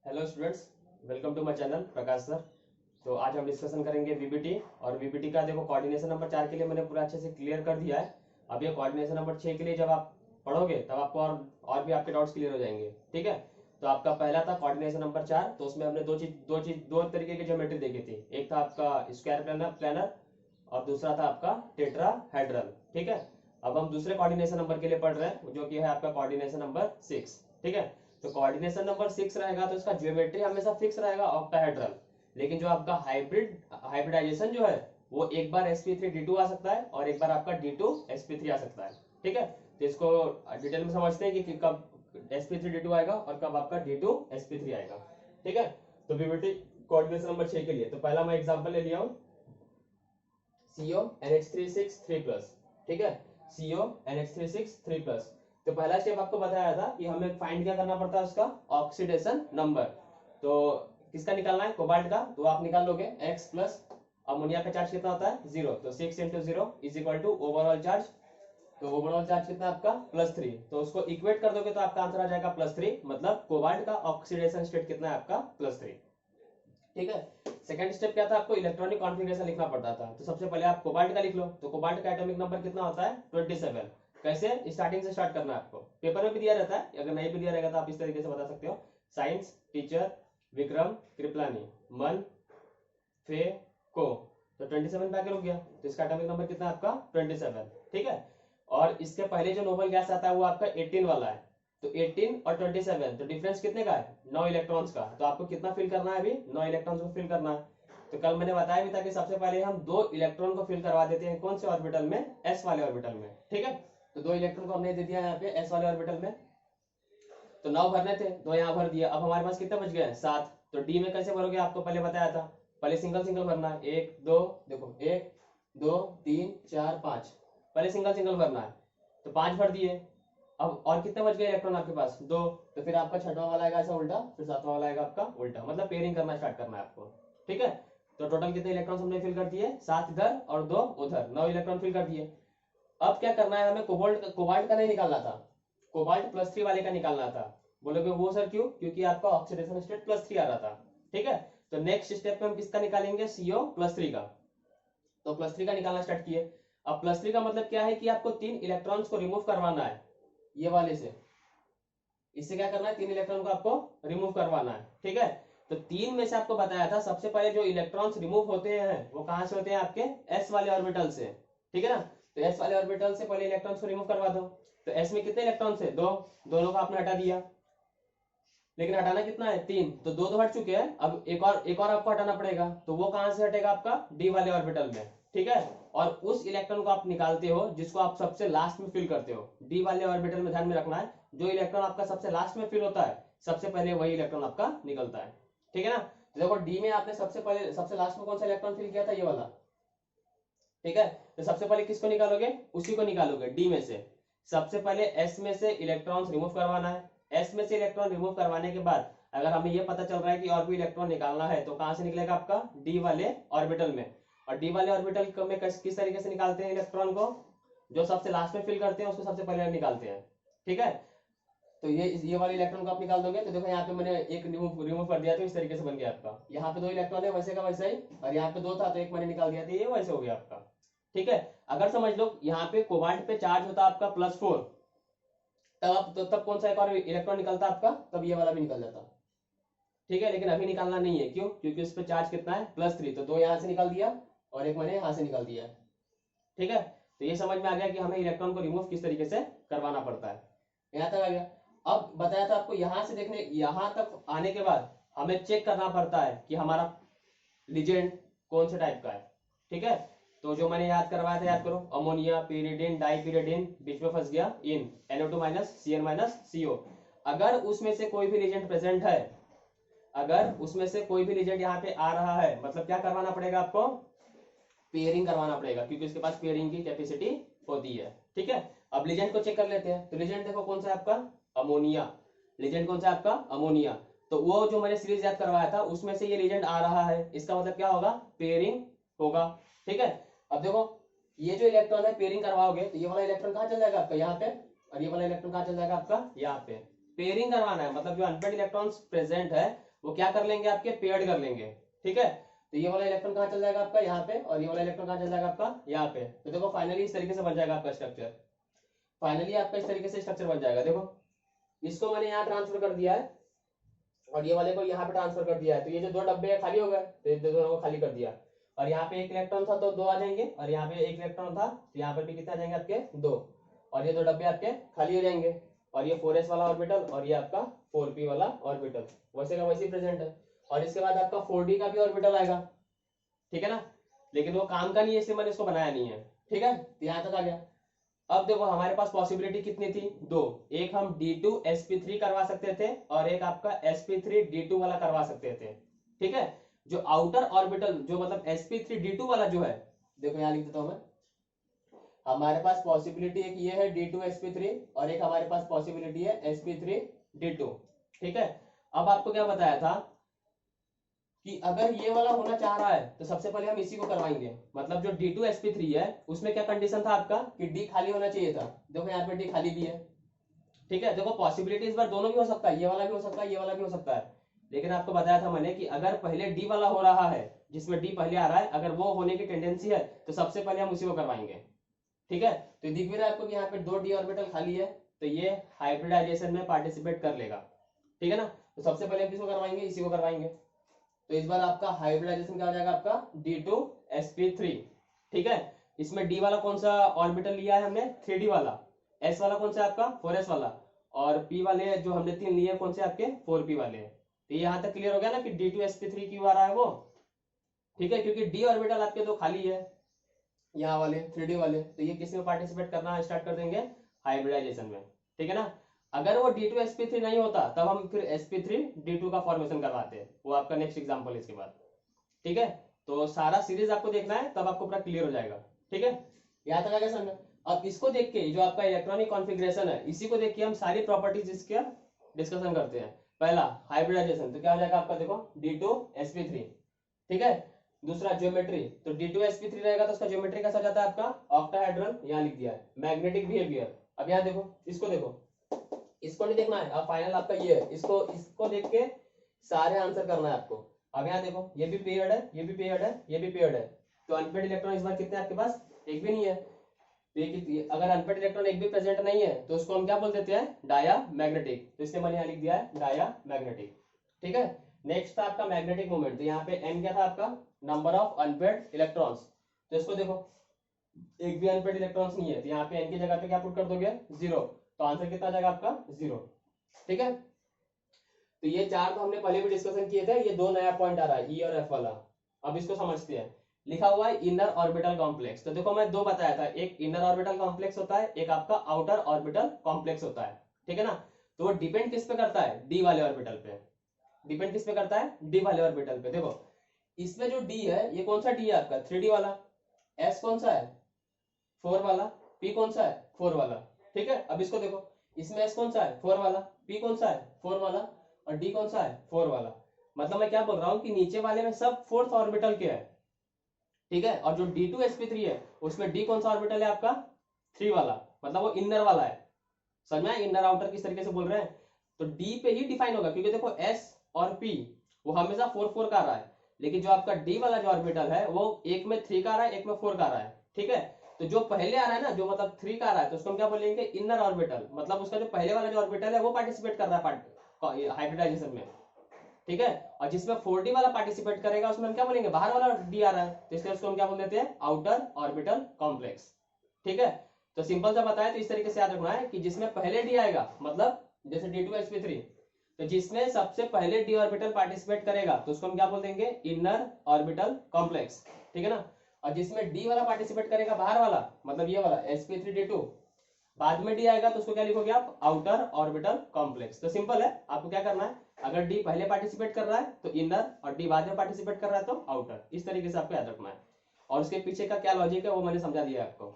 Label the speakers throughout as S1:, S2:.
S1: Hello students, welcome to my channel Prakash sir. तो आज हम डिस्कशन करेंगे वीबीटी। और वीबीटी का देखो कोऑर्डिनेशन नंबर 4 के लिए मैंने पूरा अच्छे से क्लियर कर दिया है। अब ये कोऑर्डिनेशन नंबर 6 के लिए जब आप पढ़ोगे तब आपको और भी आपके डाउट्स क्लियर हो जाएंगे। ठीक है। तो आपका पहला था कोऑर्डिनेशन नंबर 4। तो उसमें हमने दो तरीके की ज्योमेट्री देखी थी। एक था आपका स्क्वायर प्लानर प्लानर और दूसरा था आपका टेट्राहेड्रल। ठीक है। अब हम दूसरे कोऑर्डिनेशन नंबर के लिए पढ़ रहे हैं जो कि है आपका कोऑर्डिनेशन नंबर 6। ठीक है। तो कोऑर्डिनेशन नंबर 6 रहेगा तो इसका ज्योमेट्री हमेशा फिक्स रहेगा ऑक्टाहेड्रल। लेकिन जो आपका हाइब्रिडाइजेशन जो है वो एक बार sp3d2 आ सकता है और एक बार आपका d2sp3 आ सकता है। ठीक है। तो इसको डिटेल में समझते हैं कि कब sp3d2 आएगा और कब आपका d2sp3 आएगा। ठीक है। तो पीवीटी कोऑर्डिनेशन नंबर 6 के लिए तो पहला मैं एग्जांपल ले लिया हूं, CO NH363+। ठीक है। CO NH363+। तो पहला स्टेप आपको बताया था कि हमें फाइंड क्या करना पड़ता है उसका ऑक्सीडेशन नंबर। तो किसका निकालना है, कोबाल्ट का। तो आप निकाल लोगे X प्लस अमोनिया का चार्ज कितना होता है 0, तो 6 × 0 is equal to overall charge. तो ओवरऑल चार्ज कितना है आपका +3। तो उसको इक्वेट कर दोगे तो आपका आंसर आ जाएगा +3, मतलब कोबाल्ट का ऑक्सीडेशन स्टेट कितना है आपका +3। ठीक है। सेकंड स्टेप क्या था, आपको इलेक्ट्रॉनिक कॉन्फ़िगरेशन लिखना पड़ता था। तो सबसे पहले आप कोबाल्ट का लिख लो। तो कोबाल्ट का एटॉमिक नंबर कितना होता है 27। कैसे, स्टार्टिंग से स्टार्ट करना है आपको। पेपर में भी दिया रहता है, अगर नहीं भी दिया रहेगा तो आप इस तरीके से बता सकते हो। साइंस टीचर विक्रम कृपलानी मन फे को। तो 27 पे आके रुक गया। तो इसका एटॉमिक नंबर कितना है आपका 27। ठीक है। और इसके पहले जो नोबल गैस आता है वो आपका 18 वाला है। तो 18 और 27 तो डिफरेंस कितने का है 9 इलेक्ट्रॉन्स का। तो आपको कितना फिल करना है, अभी 9 इलेक्ट्रॉन्स को फिल करना है। तो कल मैंने बताया भी था कि सबसे पहले हम 2 इलेक्ट्रॉन को फिल करवा देते हैं कौन से ऑर्बिटल में, एस वाले ऑर्बिटल में। ठीक है। तो 2 इलेक्ट्रॉन को हमने दे दिया यहाँ पे एस वाले ऑर्बिटल में। तो 9 भरने थे, 2 यहाँ भर दिया। अब हमारे पास कितने बच गए 7। तो डी में कैसे भरोगे, आपको पहले बताया था। पहले सिंगल सिंगल भरना है, 1 2, देखो 1 2 3 4 5। पहले सिंगल सिंगल भरना है। तो 5 भर दिए। अब और कितने बच गए इलेक्ट्रॉन आपके पास 2। तो फिर आपका छठवां वाला आएगा ऐसा उल्टा, फिर सातवां वाला आएगा आपका उल्टा, मतलब पेयरिंग करना स्टार्ट करना है आपको। ठीक है। तो टोटल कितने इलेक्ट्रॉन हमने फिल कर दिए, 7 इधर और 2 उधर, 9 इलेक्ट्रॉन फिल कर दिए। अब क्या करना है हमें, कोबाल्ट का नहीं निकालना था, कोबाल्ट +3 वाले का निकालना था। बोलोगे वो सर क्यों, क्योंकि आपका ऑक्सीडेशन स्टेट +3 आ रहा था। ठीक है। तो नेक्स्ट स्टेप में हम किसका निकालेंगे, CO+3 का। तो +3 का निकालना स्टार्ट किए। अब +3 का मतलब क्या है कि आपको 3 इलेक्ट्रॉन्स को रिमूव करवाना है ये वाले से। इससे क्या करना है, 3 इलेक्ट्रॉन को आपको रिमूव करवाना है। ठीक है। तो 3 में से आपको बताया था सबसे पहले जो इलेक्ट्रॉन्स रिमूव होते हैं वो कहां से होते हैं, आपके एस वाले ऑर्बिटल से। ठीक है ना। तो एस वाले ऑर्बिटल से पहले इलेक्ट्रॉन्स को रिमूव करवा दो। तो एस में कितने इलेक्ट्रॉन्स है 2, दोनों को आपने हटा दिया। लेकिन हटाना कितना है 3, तो 2 तो हट चुके हैं। अब एक और आपको हटाना पड़ेगा। तो वो कहां से हटेगा, आपका डी वाले ऑर्बिटल में। ठीक है। और उस इलेक्ट्रॉन को आप निकालते हो जिसको आप सबसे लास्ट में फिल करते हो। डी वाले ऑर्बिटल में ध्यान में रखना है, जो इलेक्ट्रॉन आपका सबसे लास्ट में फिल होता है सबसे पहले वही इलेक्ट्रॉन आपका निकलता है। ठीक है ना। तो देखो डी में आपने सबसे पहले सबसे लास्ट में कौन सा इलेक्ट्रॉन फिल किया था, ये वाला। ठीक है। तो सबसे पहले किसको निकालोगे, उसी को निकालोगे डी में से। सबसे पहले एस में से इलेक्ट्रॉन्स रिमूव करवाना है। एस में से इलेक्ट्रॉन रिमूव करवाने के बाद अगर हमें ये पता चल रहा है कि और भी इलेक्ट्रॉन निकालना है तो कहां से निकलेगा, आपका डी वाले ऑर्बिटल में। और डी वाले ऑर्बिटल में किस तरीके से निकालते हैं इलेक्ट्रॉन को, जो सबसे लास्ट में फिल करते हैं उसको सबसे पहले निकालते हैं। ठीक है। तो ये वाले इलेक्ट्रॉन को आप निकाल दोगे। तो देखो यहाँ पे मैंने एक रिमूव कर दिया, तो इस तरीके से बन गया आपका। यहाँ पे 2 इलेक्ट्रॉन है वैसे का वैसे ही, और यहाँ पे 2 था तो एक मैंने निकाल दिया, तो ये वैसे हो गया आपका। ठीक है। अगर समझ लो यहाँ पे कोबाल्ट पे चार्ज होता आपका +4, तब कौन सा एक और इलेक्ट्रॉन निकलता आपका, तब ये वाला भी निकल जाता। ठीक है। लेकिन अभी निकालना नहीं है, क्यों, क्योंकि उस पर चार्ज कितना है +3। तो 2 यहाँ से निकाल दिया और एक मैंने यहाँ से निकाल दिया। ठीक है। तो ये समझ में आ गया कि हमें इलेक्ट्रॉन को रिमूव किस तरीके से करवाना पड़ता है। यहाँ तक आ गया। अब बताया था आपको, यहां से देखने यहां तक आने के बाद हमें चेक करना पड़ता है कि हमारा लिजेंड कौन से टाइप का है। ठीक है। तो जो मैंने याद करवाया था याद करो, अमोनिया पीरिडिन डाइपीरिडिन, बीच में फंस गया इन NO2- CN- CO। अगर उसमें से कोई भी लिजेंड प्रेजेंट है, अगर उसमें से कोई भी लिजेंड यहाँ पे आ रहा है, मतलब क्या करवाना पड़ेगा आपको, पेयरिंग करवाना पड़ेगा, क्योंकि उसके पास पेयरिंग की कैपेसिटी होती है। ठीक है। अब लिजेंड को चेक कर लेते हैं। तो लिजेंड देखो कौन सा है आपका, अमोनिया। लिजेंड कौन सा है आपका, अमोनिया। तो वो जो मैंने सीरीज याद करवाया था उसमें से ये लिजेंड आ रहा है, इसका मतलब क्या होगा, पेयरिंग होगा। ठीक है। अब देखो ये जो इलेक्ट्रॉन है पेयरिंग करवाओगे तो ये वाला इलेक्ट्रॉन कहाँ चल जाएगा आपका, यहाँ पे। और ये वाला इलेक्ट्रॉन कहाँ चल जाएगा आपका, यहाँ पे। पेयरिंग करवाना है, मतलब जो अनपेड इलेक्ट्रॉन्स प्रेजेंट है वो क्या कर लेंगे, आपके पेयर्ड कर लेंगे। ठीक है, तो ये वाला इलेक्ट्रॉन कहाँ चल जाएगा आपका, यहाँ पे, और ये वाला इलेक्ट्रॉन कहाँ चल जाएगा आपका, यहाँ पे। तो देखो फाइनली इस तरीके से बन जाएगा आपका स्ट्रक्चर। फाइनली आपका इस तरीके से स्ट्रक्चर बन जाएगा। देखो इसको मैंने यहाँ ट्रांसफर कर दिया है और ये वाले को यहाँ पे ट्रांसफर कर दिया है, तो ये जो दो डब्बे खाली हो गए, तो ये दोनों को खाली कर दिया। और यहाँ पे एक इलेक्ट्रॉन था तो दो आ जाएंगे, और यहाँ पे एक इलेक्ट्रॉन था तो यहाँ पे भी कितने आ जाएंगे आपके, दो। और ये दो डब्बे आपके खाली हो जाएंगे, और ये 4s वाला ऑर्बिटल और ये आपका 4p वाला ऑर्बिटल वैसे का वैसे प्रेजेंट है। और इसके बाद आपका 4d का भी ऑर्बिटल आएगा, ठीक है ना, लेकिन वो काम का नहीं है इसलिए मैंने इसको बनाया नहीं है। ठीक है, तो यहाँ तक आ गया। अब देखो हमारे पास पॉसिबिलिटी कितनी थी, दो। एक हम D2sp3 करवा सकते थे और एक आपका sp3d2 वाला करवा सकते थे। ठीक है, जो आउटर ऑर्बिटल जो मतलब sp3d2 वाला जो है, देखो यहाँ लिख देता हूं मैं, हमारे पास पॉसिबिलिटी एक ये है D2sp3 और एक हमारे पास पॉसिबिलिटी है sp3d2। ठीक है, अब आपको क्या बताया था कि अगर ये वाला होना चाह रहा है तो सबसे पहले हम इसी को करवाएंगे। मतलब जो D2sp3 है उसमें क्या कंडीशन था आपका कि D खाली होना चाहिए था। देखो यहाँ पे D खाली भी है। ठीक है, देखो पॉसिबिलिटी इस बार दोनों भी हो सकता है, ये वाला भी हो सकता है, ये वाला भी हो सकता है। लेकिन आपको बताया था मैंने कि अगर पहले D वाला हो रहा है, जिसमें D पहले आ रहा है, अगर वो होने की टेंडेंसी है तो सबसे पहले हम उसी को करवाएंगे। ठीक है, तो दिख भी रहा है आपको कि यहाँ पे दो D ऑर्बिटल खाली है, तो ये हाइब्रिडाइजेशन में पार्टिसिपेट कर लेगा। ठीक है ना, तो सबसे पहले हम किसको करवाएंगे, इसी को करवाएंगे। तो इस बार आपका हाइब्रिडाइजेशन क्या हो जाएगा आपका D2sp3। ठीक है, इसमें D वाला कौन सा ऑर्बिटल लिया है हमने, 3D वाला। S वाला कौन सा आपका 4s वाला, और P वाले जो हमने 3 लिए कौन से आपके 4p वाले। तो यहाँ तक क्लियर हो गया ना कि D2sp3 क्यों आ रहा है वो। ठीक है, क्योंकि D ऑर्बिटल आपके दो खाली है, यहाँ वाले 3D वाले, तो ये किस में पार्टिसिपेट करना स्टार्ट कर देंगे, हाइब्रिडाइजेशन में। ठीक है ना, अगर वो D2sp3 नहीं होता तब हम फिर sp3d2 का फॉर्मेशन करवाते हैं, वो आपका नेक्स्ट एग्जांपल इसके बाद। ठीक है, तो सारा सीरीज आपको देखना है तब आपको पूरा क्लियर हो जाएगा। ठीक है, यहाँ तक आ गया समझ। अब इसको देख के जो आपका इलेक्ट्रॉनिक कॉन्फ़िगरेशन है, इसी को देख के हम सारी प्रॉपर्टीज इसके डिस्कशन करते हैं। पहला हाइब्रिडाइजेशन, तो क्या हो जाएगा आपका, देखो D2sp3। ठीक है, दूसरा ज्योमेट्री, तो D2sp3 रहेगा तो उसका ज्योमेट्री कैसा हो जाता है आपका, ऑक्टाहेड्रल, यहाँ लिख दिया है। मैग्नेटिक बिहेवियर, अब यहाँ देखो, इसको देखो, इसको नहीं देखना है, अब फाइनल आपका ये है, इसको देख के सारे आंसर करना है आपको। अब यहाँ देखो, ये भी पेयर्ड है, ये भी पेयर्ड है, ये भी पेयर्ड है, तो अनपेड इलेक्ट्रॉन इस बार कितने आपके पास, एक भी नहीं है। तो ये अगर अनपेड इलेक्ट्रॉन एक भी प्रेजेंट नहीं है तो उसको हम क्या बोल देते हैं, डाया मैग्नेटिक, तो इसलिए मैंने यहाँ लिख दिया है डाया मैग्नेटिक। ठीक है, नेक्स्ट था आपका मैग्नेटिक मोमेंट, तो यहाँ पे n क्या था आपका, नंबर ऑफ अनपेड इलेक्ट्रॉन्स। तो इसको देखो, एक भी अनपेड इलेक्ट्रॉन्स नहीं है, तो यहाँ पे n की जगह पे क्या पुट कर दोगे, 0, तो आंसर कितना आ जाएगा आपका, 0। ठीक है, तो ये चार तो हमने पहले भी डिस्कशन किए थे, ये दो नया पॉइंट आ रहा है, E और F वाला। अब इसको समझते हैं। लिखा हुआ है इनर ऑर्बिटल कॉम्प्लेक्स, तो देखो मैं दो बताया था, एक इनर ऑर्बिटल कॉम्प्लेक्स होता है, एक आपका आउटर ऑर्बिटल कॉम्प्लेक्स होता है। ठीक है ना, तो वो डिपेंड किस पे करता है, डी वाले ऑर्बिटल पे। डिपेंड किस पे करता है, डी वाले ऑर्बिटल पे। देखो इसमें जो डी है, ये कौन सा डी है आपका, 3D वाला। एस कौन सा है, 4 वाला। पी कौन सा है, 4 वाला। ठीक है, अब इसको देखो, इसमें एस कौन सा है, 4 वाला। पी कौन सा है, 4 वाला। और डी कौन सा है, 4 वाला। मतलब मैं क्या बोल रहा हूँ कि नीचे वाले में सब 4th ऑर्बिटल के है। ठीक है, और जो D2sp3 है उसमें डी कौन सा ऑर्बिटल है आपका, 3 वाला, मतलब वो इनर वाला है। समझ में आया, इनर आउटर किस तरीके से बोल रहे हैं। तो डी पे ही डिफाइन होगा, क्योंकि देखो एस और पी वो हमेशा 4 का आ रहा है, लेकिन जो आपका डी वाला जो ऑर्बिटल है वो एक में 3 का आ रहा है, एक में 4 का आ रहा है। ठीक है, तो जो पहले आ रहा है ना, जो मतलब 3 का आ रहा है, तो उसको हम क्या बोलेंगे, इनर ऑर्बिटल। मतलब उसका जो पहले वाला जो ऑर्बिटल है वो पार्टिसिपेट कर रहा है हाइब्रिडाइजेशन में। ठीक है, और जिसमें 4D वाला पार्टिसिपेट करेगा उसमें हम क्या बोलेंगे, बाहर वाला डी आ रहा है, तो इसलिए उसको हम क्या बोल देते हैं, आउटर ऑर्बिटल कॉम्प्लेक्स। ठीक है, तो सिंपल सा बताया, तो इस तरीके से याद रखना है कि जिसमें पहले डी आएगा, मतलब जैसे D2sp3, तो जिसमें सबसे पहले डी ऑर्बिटल पार्टिसिपेट करेगा तो उसको हम क्या बोल देंगे, इनर ऑर्बिटल कॉम्प्लेक्स। ठीक है ना, और जिसमें डी वाला पार्टिसिपेट करेगा, बाहर वाला, मतलब ये वाला sp3d2, बाद में डी आएगा तो उसको क्या लिखोगे आप, आउटर ऑर्बिटल कॉम्प्लेक्स। तो सिंपल है, आपको क्या करना है, अगर डी पहले पार्टिसिपेट कर रहा है तो इनर, और डी बाद में पार्टिसिपेट कर रहा है तो आउटर। इस तरीके से आपको याद रखना है, और उसके पीछे का क्या लॉजिक है वो मैंने समझा दिया आपको।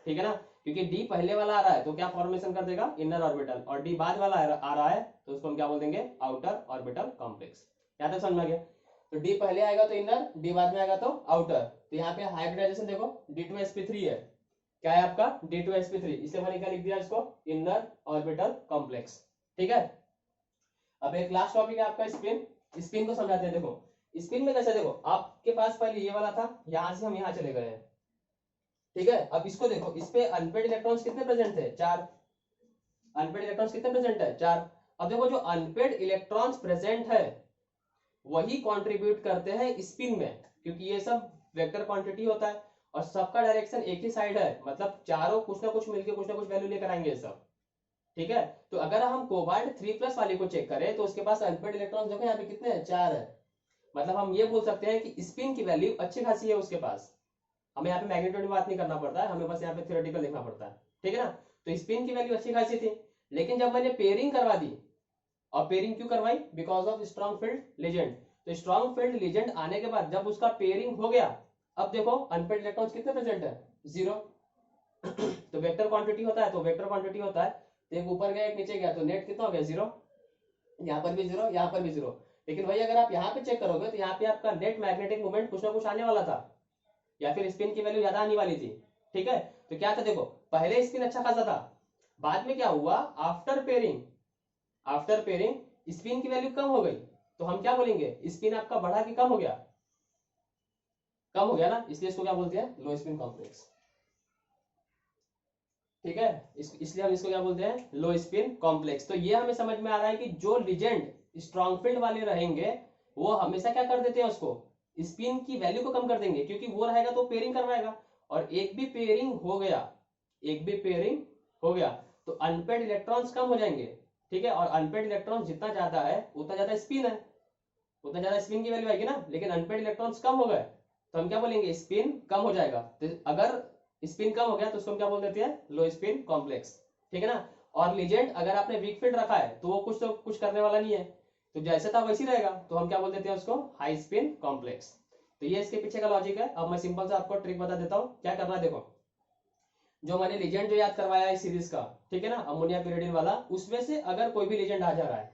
S1: ठीक है ना, क्योंकि डी पहले वाला आ रहा है तो क्या फॉर्मेशन कर देगा, इनर ऑर्बिटल, और डी बाद वाला आ रहा है तो उसको हम क्या बोल देंगे, आउटर ऑर्बिटल कॉम्प्लेक्स। यहाँ तक समझ में आ गया। तो डी पहले आएगा तो इनर, डी बाद में आएगा तो आउटर। तो यहाँ पे हाइब्रिडाइजेशन देखो, D2sp3 है, क्या है आपका, D2sp3, इसलिए मैंने क्या लिख दिया इसको, इनर ऑर्बिटल कॉम्प्लेक्स। ठीक है, अब एक लास्ट टॉपिक है आपका स्पिन। स्पिन को समझाते हैं। देखो स्पिन में कैसे, देखो आपके पास पहले ये वाला था, यहां से हम यहां चले गए हैं, ठीक है। अब इसको देखो, इस पे अनपेड इलेक्ट्रॉन्स कितने प्रेजेंट थे, 4। अनपेड इलेक्ट्रॉन्स कितने प्रेजेंट है, 4। अब देखो जो अनपेड इलेक्ट्रॉन्स प्रेजेंट है वही कंट्रीब्यूट करते हैं स्पिन में, क्योंकि ये सब वेक्टर क्वांटिटी होता है और सबका डायरेक्शन एक ही साइड है, मतलब चारों कुछ ना कुछ मिलके कुछ ना कुछ वैल्यू लेकर आएंगे सब, ठीक है। तो अगर हम कोबाल्ट 3+ वाले को चेक करें तो उसके पास अनपेड इलेक्ट्रॉन्स देखो यहाँ पे कितने हैं, 4 है। मतलब हम ये बोल सकते हैं कि स्पिन की वैल्यू अच्छी खासी है उसके पास। हमें यहाँ पे मैग्नीट्यूड में बात नहीं करना पड़ता है, हमें बस यहाँ पे थ्योरेटिकल देखना पड़ता है, ठीक है ना। तो स्पिन की वैल्यू अच्छी खासी थी, लेकिन जब मैंने पेयरिंग करवा दी, और पेयरिंग क्यों करवाई, because of strong field legend. तो स्ट्रॉन्ग फील्ड लीजेंड आने के बाद जब उसका पेयरिंग हो गया, अब देखो अनपेड इलेक्ट्रॉन्स कितने प्रेजेंट है, 0। तो वेक्टर क्वांटिटी होता है, तो वेक्टर क्वांटिटी होता है, तो एक ऊपर गया एक नीचे गया, तो नेट कितना हो गया, 0। यहाँ पर भी 0, यहाँ पर भी 0। लेकिन वही अगर आप यहाँ पे चेक करोगे तो यहाँ पे आपका नेट मैग्नेटिक मोमेंट कुछ ना कुछ आने वाला था, या फिर स्पिन की वैल्यू ज्यादा आने वाली थी, ठीक है। तो क्या था, देखो पहले स्पिन अच्छा खासा था, बाद में क्या हुआ, आफ्टर पेयरिंग स्पिन की वैल्यू कम हो गई, तो हम क्या बोलेंगे, स्पिन आपका बढ़ा कि कम हो गया, कम हो गया ना, इसलिए इसको क्या बोलते हैं, लो स्पिन कॉम्प्लेक्स, ठीक है। इसलिए हम इसको क्या बोलते हैं, लो स्पिन कॉम्प्लेक्स। तो ये हमें समझ में आ रहा है कि जो लीजेंड स्ट्रॉन्ग फील्ड वाले रहेंगे वो हमेशा क्या कर देते हैं, उसको स्पिन की वैल्यू को कम कर देंगे, क्योंकि वो रहेगा तो पेयरिंग करवाएगा, और एक भी पेयरिंग हो गया तो अनपेड इलेक्ट्रॉन्स कम हो जाएंगे, ठीक है। और अनपेड इलेक्ट्रॉन जितना ज्यादा है उतना ज्यादा स्पिन है, उतना ज्यादा स्पिन की वैल्यू आएगी ना। लेकिन अनपेड इलेक्ट्रॉन्स कम हो गए तो हम क्या बोलेंगे, स्पिन कम हो जाएगा। तो अगर स्पिन कम हो गया तो उसको हम क्या बोल देते हैं, लो स्पिन कॉम्प्लेक्स, ठीक है ना। और लीजेंड अगर आपने वीक फील्ड रखा है तो वो कुछ करने वाला नहीं है, तो जैसे था वैसे रहेगा, तो हम क्या बोल देते हैं उसको, हाई स्पिन कॉम्प्लेक्स। तो ये इसके पीछे का लॉजिक है। अब मैं सिंपल से आपको ट्रिक बता देता हूँ, क्या करना है, देखो जो मैंने लीजेंड जो याद करवाया है सीरीज का, ठीक है ना, अमोनिया pyridine वाला, उसमें से अगर कोई भी लीजेंड आ जा रहा है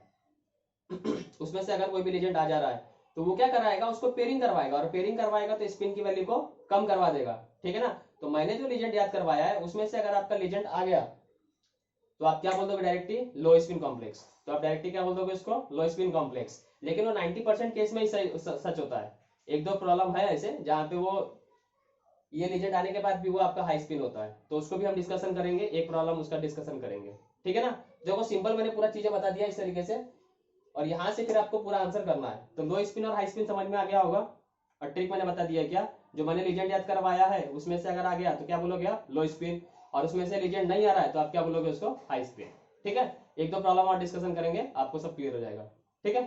S1: उसमें से अगर कोई भी लीजेंड आ जा रहा है तो वो क्या कराएगा, उसको पेयरिंग करवाएगा, और पेयरिंग करवाएगा तो स्पिन की वैल्यू को कम करवा देगा, ठीक है ना। तो मैंने जो लीजेंड याद करवाया है उसमें से अगर आपका लीजेंड आ गया तो आप क्या बोल दोगे, डायरेक्टली लो स्पिन कॉम्प्लेक्स। तो आप डायरेक्टली क्या बोल दोगे इसको, लो स्पिन कॉम्प्लेक्स। लेकिन वो 90% केस में ही सच होता है, एक दो प्रॉब्लम है ऐसे जहां पे वो ये लीजेंड आने के बाद भी वो आपका हाई स्पिन होता है, तो उसको भी हम डिस्कशन करेंगे, एक प्रॉब्लम उसका डिस्कशन करेंगे, ठीक है ना। देखो सिंपल मैंने पूरा चीजें बता दिया इस तरीके से, और यहाँ से फिर आपको पूरा आंसर करना है। तो लो स्पिन और हाई स्पिन समझ में आ गया होगा, और ट्रिक मैंने बता दिया क्या, जो मैंने लीजेंड याद करवाया है उसमें से अगर आ गया तो क्या बोलोगे आप, लो स्पिन, और उसमें से लीजेंड नहीं आ रहा है तो आप क्या बोलोगे उसको, हाई स्पिन, ठीक है। एक दो प्रॉब्लम और डिस्कशन करेंगे, आपको सब क्लियर हो जाएगा, ठीक है।